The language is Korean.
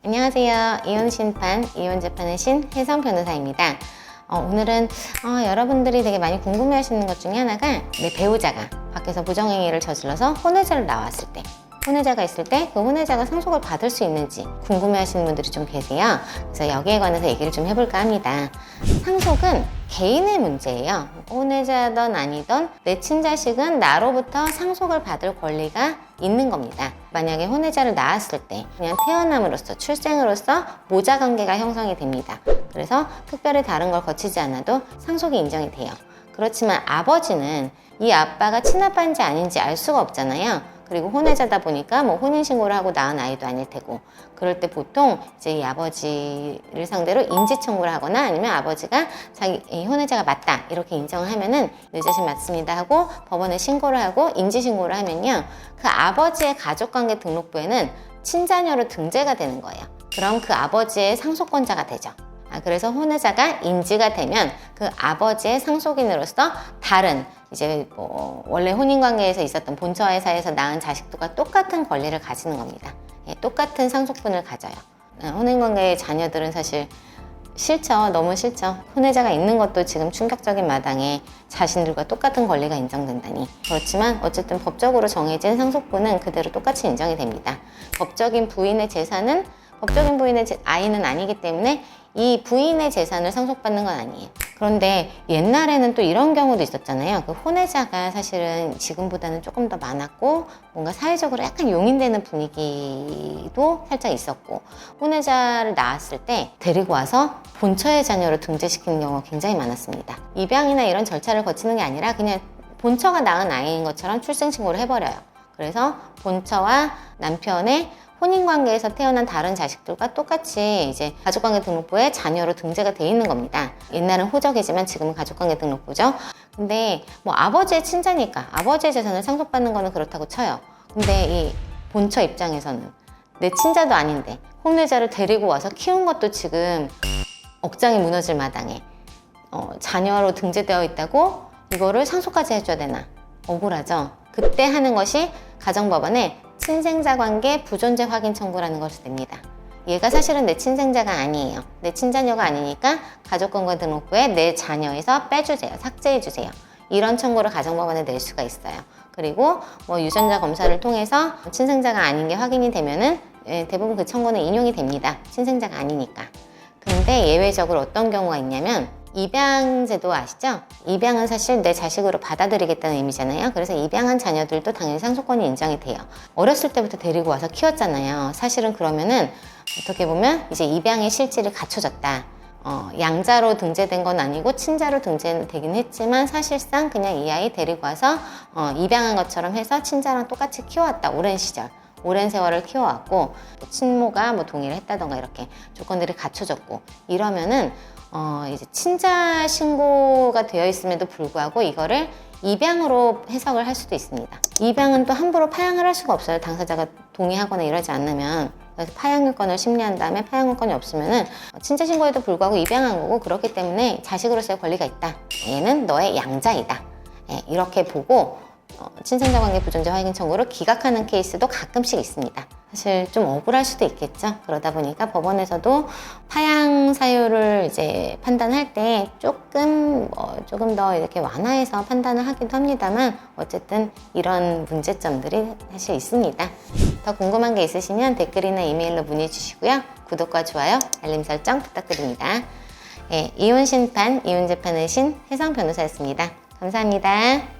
안녕하세요. 이혼 심판, 이혼 재판의 신 혜성 변호사입니다. 오늘은 여러분들이 되게 많이 궁금해하시는 것 중에 하나가 내 배우자가 밖에서 부정행위를 저질러서 혼외자를 나왔을 때, 혼외자가 있을 때 그 혼외자가 상속을 받을 수 있는지 궁금해하시는 분들이 좀 계세요. 그래서 여기에 관해서 얘기를 좀 해볼까 합니다. 상속은 개인의 문제예요. 혼외자든 아니든 내 친자식은 나로부터 상속을 받을 권리가 있는 겁니다. 만약에 혼외자를 낳았을 때 그냥 태어남으로써, 출생으로서 모자 관계가 형성이 됩니다. 그래서 특별히 다른 걸 거치지 않아도 상속이 인정이 돼요. 그렇지만 아버지는 이 아빠가 친아빠인지 아닌지 알 수가 없잖아요. 그리고 혼외자다 보니까 뭐 혼인신고를 하고 낳은 아이도 아닐 테고, 그럴 때 보통 이제 이 아버지를 상대로 인지청구를 하거나 아니면 아버지가 자기 이 혼외자가 맞다 이렇게 인정을 하면은 내 자식 맞습니다 하고 법원에 신고를 하고 인지신고를 하면요, 그 아버지의 가족관계 등록부에는 친자녀로 등재가 되는 거예요. 그럼 그 아버지의 상속권자가 되죠. 그래서 혼외자가 인지가 되면 그 아버지의 상속인으로서 다른 이제 원래 혼인관계에서 있었던 본처와의 사이에서 낳은 자식들과 똑같은 권리를 가지는 겁니다. 똑같은 상속분을 가져요. 혼인관계의 자녀들은 사실 싫죠. 너무 싫죠. 혼외자가 있는 것도 지금 충격적인 마당에 자신들과 똑같은 권리가 인정된다니. 그렇지만 어쨌든 법적으로 정해진 상속분은 그대로 똑같이 인정이 됩니다. 법적인 부인의 재산은 법적인 부인의 아이는 아니기 때문에 이 부인의 재산을 상속받는 건 아니에요. 그런데 옛날에는 또 이런 경우도 있었잖아요. 그 혼외자가 사실은 지금보다는 조금 더 많았고 뭔가 사회적으로 약간 용인되는 분위기도 살짝 있었고, 혼외자를 낳았을 때 데리고 와서 본처의 자녀로 등재시키는 경우가 굉장히 많았습니다. 입양이나 이런 절차를 거치는 게 아니라 그냥 본처가 낳은 아이인 것처럼 출생신고를 해버려요. 그래서 본처와 남편의 혼인관계에서 태어난 다른 자식들과 똑같이 이제 가족관계 등록부에 자녀로 등재가 돼 있는 겁니다. 옛날은 호적이지만 지금은 가족관계 등록부죠. 근데 뭐 아버지의 친자니까 아버지의 재산을 상속받는 거는 그렇다고 쳐요. 근데 이 본처 입장에서는 내 친자도 아닌데 혼외자를 데리고 와서 키운 것도 지금 억장이 무너질 마당에 자녀로 등재되어 있다고 이거를 상속까지 해줘야 되나? 억울하죠. 그때 하는 것이 가정법원에 친생자 관계 부존재 확인 청구라는 것을 냅니다. 얘가 사실은 내 친생자가 아니에요. 내 친자녀가 아니니까 가족관계 등록부에 내 자녀에서 빼주세요. 삭제해주세요. 이런 청구를 가정법원에 낼 수가 있어요. 그리고 뭐 유전자 검사를 통해서 친생자가 아닌 게 확인이 되면은 대부분 그 청구는 인용이 됩니다. 친생자가 아니니까. 근데 예외적으로 어떤 경우가 있냐면 입양제도 아시죠? 입양은 사실 내 자식으로 받아들이겠다는 의미잖아요. 그래서 입양한 자녀들도 당연히 상속권이 인정이 돼요. 어렸을 때부터 데리고 와서 키웠잖아요. 사실은 그러면은 어떻게 보면 이제 입양의 실질이 갖춰졌다. 양자로 등재된 건 아니고 친자로 등재되긴 했지만 사실상 그냥 이 아이 데리고 와서 입양한 것처럼 해서 친자랑 똑같이 키워왔다. 오랜 시절. 오랜 세월을 키워왔고 친모가 뭐 동의를 했다던가 이렇게 조건들이 갖춰졌고 이러면은 이제 친자 신고가 되어 있음에도 불구하고 이거를 입양으로 해석을 할 수도 있습니다. 입양은 또 함부로 파양을 할 수가 없어요. 당사자가 동의하거나 이러지 않으면. 그래서 파양유권을 심리한 다음에 파양유권이 없으면은 친자 신고에도 불구하고 입양한 거고, 그렇기 때문에 자식으로서의 권리가 있다. 얘는 너의 양자이다. 이렇게 보고 친생자 관계 부존재 확인 청구를 기각하는 케이스도 가끔씩 있습니다. 사실 좀 억울할 수도 있겠죠. 그러다 보니까 법원에서도 파양 사유를 이제 판단할 때 조금 더 이렇게 완화해서 판단을 하기도 합니다만, 어쨌든 이런 문제점들이 사실 있습니다. 더 궁금한 게 있으시면 댓글이나 이메일로 문의 주시고요. 구독과 좋아요, 알림 설정 부탁드립니다. 이혼 심판, 이혼 재판의 신 혜성 변호사였습니다. 감사합니다.